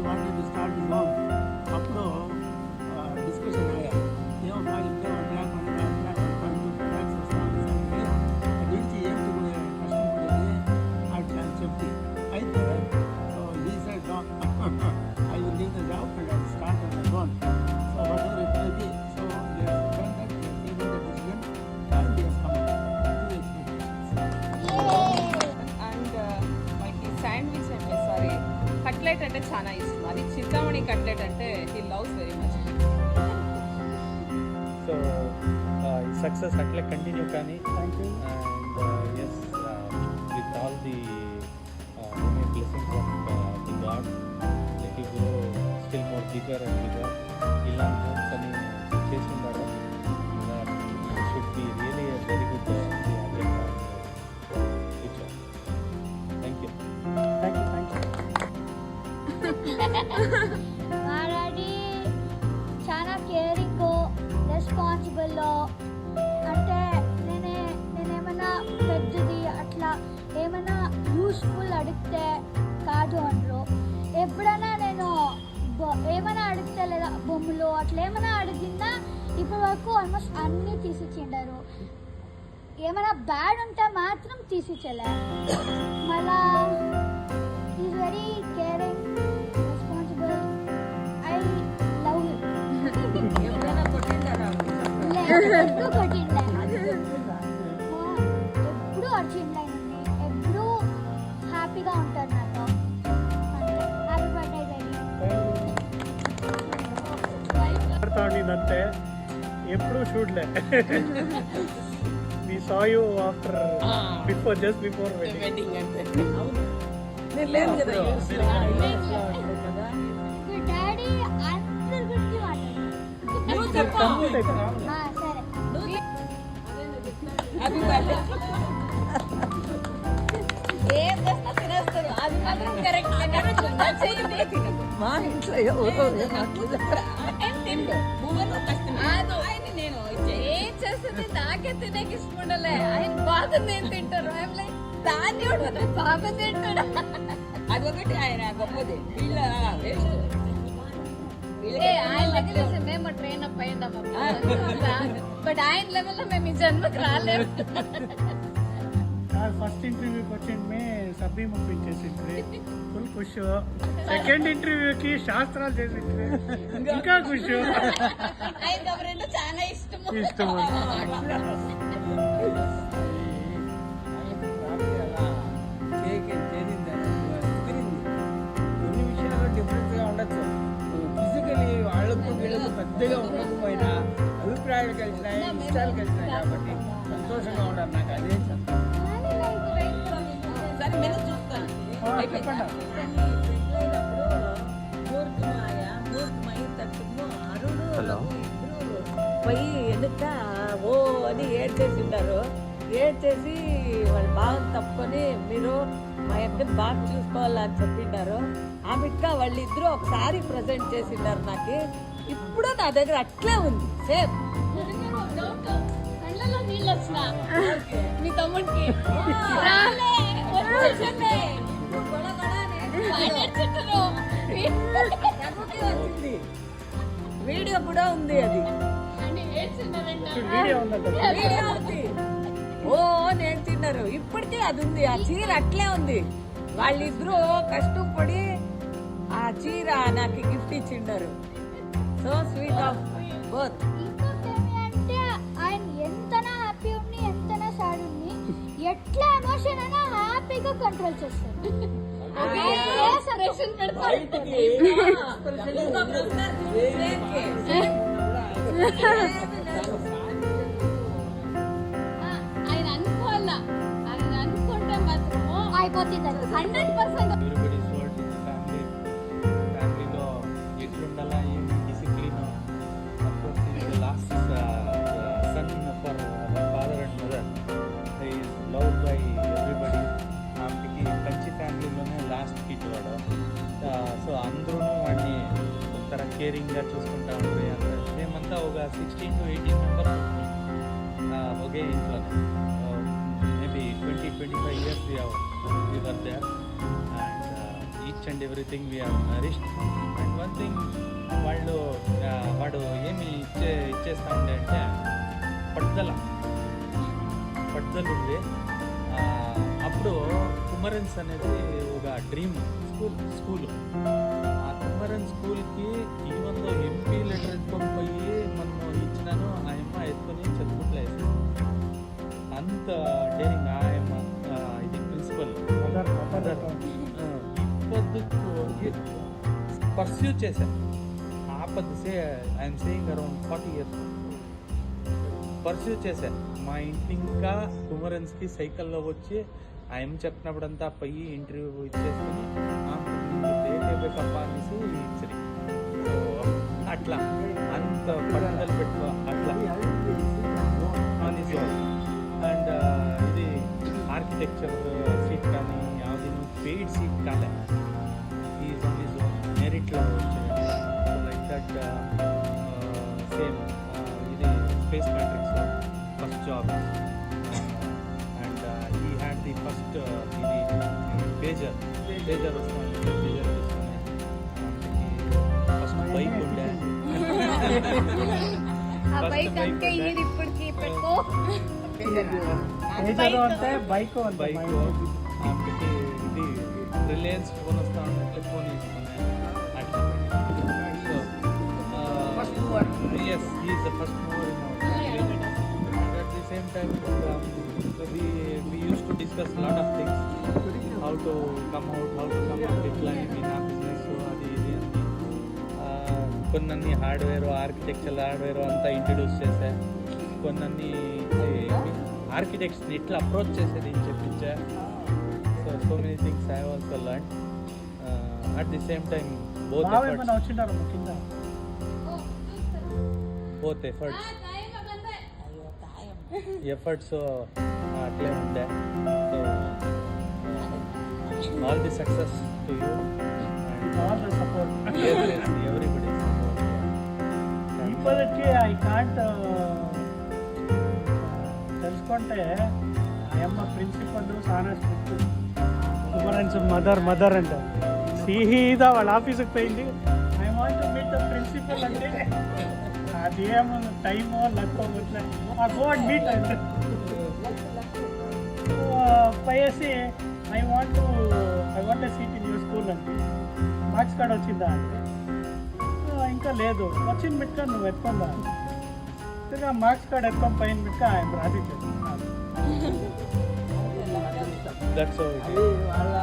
wanted to start his own. అప్పుడు discussion అయ్యా ఏమో ఇంట్లో ట్రాక్స్ వస్తాను అది నుంచి ఏమిటి కష్టపడేది అట్లా అని చెప్పి అయితే he said no, I will leave the job and I will start on my own. So whatever it may be, so they have done that, they have taken the decision and they have come up to and మనకి sandwich అంటే sorry cutlet అంటే చాలా ఇష్టం. అది Chintamani cutlet అంటే he loves very much. So success అట్లే continue కానీ and yes with all the blessings of the God, let you grow still more bigger and bigger. ఇలాంటి హోప్స్ అని చేస్తుండడం should be really a very good future. Thank you. మా daddy చాలా caring responsible. అంటే నేనేమైనా పెద్దది అట్లా ఏమైనా యూస్ఫుల్ అడిగితే కాదు అనరు. ఎప్పుడైనా నేను ఏమైనా అడిగితే లేదా బొమ్మలు అట్లా ఏమైనా అడిగిందా ఇప్పటి వరకు ఆల్మోస్ట్ అన్నీ తీసిచ్చిండారు. ఏమైనా బ్యాడ్ ఉంటే మాత్రం తీసిచ్చలే. మళ్ళా is very caring responsible. I love him. ఎప్పుడైనా కొట్టిండారా? ఎప్పుడు కొట్టిండే, ఎప్పుడు అర్జెంట్ ఎప్పుడు హ్యాపీగా ఉంటారు నాతో. Happy birthday daddy. ఇదంతే ఎప్పుడు చూడలే. We saw you after before just before wedding. నేను లేదు కదా డాడీ అందరి గురించి మాట్లాడు. సరే హ్యాపీ బర్త్డే. ఏం చేస్తా తినేస్తారు, అది మాత్రం కరెక్ట్. మా ఇంట్లో నేను ఏం చేస్తుంది నాకే తినేకి ఇష్టపడలే. ఆయన బాగా నేను తింటారు. ఆయన లైక్ దాన్ని బాగా తింటాడు. అదొకటి ఆయన గొప్పది. వీళ్ళ వేస్ట్ ఆయన దగ్గర మేము ట్రైన్ అప్ అయిందాం. బట్ ఆయన లెవెల్లో మేము ఈ జన్మకి రాలేము. ఫస్ట్ ఇంటర్వ్యూకి వచ్చిండే సబ్బీ ముప్పించేసిండ్రి, ఫుల్ ఖుష్. సెకండ్ ఇంటర్వ్యూకి శాస్త్రాలు చేసిండ్రి, ఇంకా ఖుష్. ఆయన రెండు చాలా ఇష్టం. కొన్ని విషయాల్లో డిఫరెన్స్ గా ఉండొచ్చు. ఫిజికలీ వాళ్ళకు వీళ్ళకు పెద్దగా ఉండకపోయినా అభిప్రాయాలు కలిసినాయి, ఇష్టాలు కలిసినాయి కాబట్టి సంతోషంగా ఉండాలి. నాకు అదే సరే నేను చూస్తాను. పోయి వెనుక ఓ అని ఏడ్చేసిండారు. ఏడ్చేసి వాళ్ళు బాగా తప్పుకొని మీరు మా అక్కని బాగా చూసుకోవాలని చెప్పిండారు. ఆమెక్క వాళ్ళిద్దరూ ఒకసారి ప్రజెంట్ చేసిండారు. నాకు ఇప్పుడు నా దగ్గర అట్లే ఉంది సేమ్. నీళ్ళు వచ్చిన మీ తమ్ముడికి వీడియో కూడా ఉంది. అది వీడియో ఉంది. ఓ నేర్చున్నారు. ఇప్పటికీ అది ఉంది. ఆ చీర అట్లే ఉంది. వాళ్ళిద్దరూ కష్టం పడి ఆ చీర నాకు గిఫ్ట్ ఇచ్చిండారు. So sweet of both. అంటే ఆయన ఎంతనా హ్యాపీ ఉన్ని ఎంతనా సాడ్ ఉన్ని ఎట్లా ఎమోషన్ అయినా హ్యాపీగా కంట్రోల్ చేస్తారు. ఆయన అనుకోవాలా, ఆయన అనుకుంటే మాత్రము అయిపోతుంది 100%. ఫ్యామిలీలో ఎట్లుండాలా, ఏం discipline. Last son for father and mother is loved by everybody. ఆమెకి మంచి ఫ్యామిలీలోనే లాస్ట్ కిడ్ వాడు. సో అందరూ వాడిని ఒకతర కేరింగ్గా చూసుకుంటా ఉంటాయి. మేమంతా ఒక 16 to 18 మెంబర్స్ ఒకే ఇంట్లోనే. Maybe 20-25 years we were there, and each each and everything we are nourished. And one thing వాడు ఏమి ఇచ్చేస్తా ఉండే అంటే పట్టుదల ఉంది. అప్పుడు కుమరన్స్ అనేది ఒక డ్రీమ్ స్కూల్. ఆ కుమరన్ స్కూల్కి ఈవెన్లో ఎంపీ లెటర్ ఎత్తుకొని పోయి మనము ఇచ్చినాను ఆయమ్మ ఎత్తుకొని చదువుకుంటూ వేసాను. అంత డేరింగ్ ఆయమ్మ. ఇది ప్రిన్సిపల్ ఇప్పుడు పర్స్యూ చేశాను. ఆపద్సే I'm saying around 40 years pursue చేశాను. మా ఇంటి ఇంకా కుమరన్స్కి సైకిల్లో వచ్చి ఆయన చెప్పినప్పుడంతా పోయి ఇంటర్వ్యూ ఇచ్చేసుకొని బేకప్ప అనేసి ఇచ్చరి. సో అట్లా అంత పట్టుదల పెట్టుకో అట్లా ఆన్ హిజ్ ఓన్. అండ్ ఇది ఆర్కిటెక్చర్ సీట్ కానీ యావది పెయిడ్ సీట్ కాలే, ఈజ్ ఆన్ హిజ్ ఓన్ మెరిట్లో వచ్చాడు. సో లైక్ దట్ సేమ్ ఇది space matrix first job. And he had the first ఇది పేజర్ వస్తుంది. పేజర్ తీసుకుని ఫస్ట్ బైక్ ఉండే. ఆ బైక్ అంటే ఇది ఇప్పటికి పెట్టుకో అంటే బైక్ ఆమెకి ఇది రిలయన్స్ ఫోన్ వస్తా ఉన్నట్లు ఫోన్ తీసుకున్నాను అట్లా. So yes he is the first mover in our. At the same time, we used to discuss a lot of things, how to come out decline in our business. So అది ఇది అని కొన్ని hardware architecture hardware అంతా introduce చేశా. కొన్ని ఆర్కిటెక్ట్స్ని ఎట్లా approach చేసేది అని చెప్పించా. So many things I also learn. At the same time both efforts అట్లే ఉండే. So all the success to you and support everybody. ఇప్పటికీ ఐ కాంట్ తెలుసుకుంటే ఆయమ్మ ప్రిన్సిపల్ చాలా స్ట్రిక్ట్. కుమరన్స్ మదర్ అంట సీదా వాళ్ళ ఆఫీస్కి పోయింది. I want to meet the principal అంటే అదేమో టైమో లక్కో ఆ గోడ్ మీట్ అంటే పోయేసి I want seat in your school అంటే మార్క్స్ కార్డ్ వచ్చిందా అంటే ఇంకా లేదు. వచ్చింది బిట్కా నువ్వు ఎత్తుకుందా తిరిగా మార్క్స్ కార్డ్ ఎత్తుకొని పైన బిట్కా ఆయన రాసిచ్చాడు. That's how it is. అది వాళ్ళ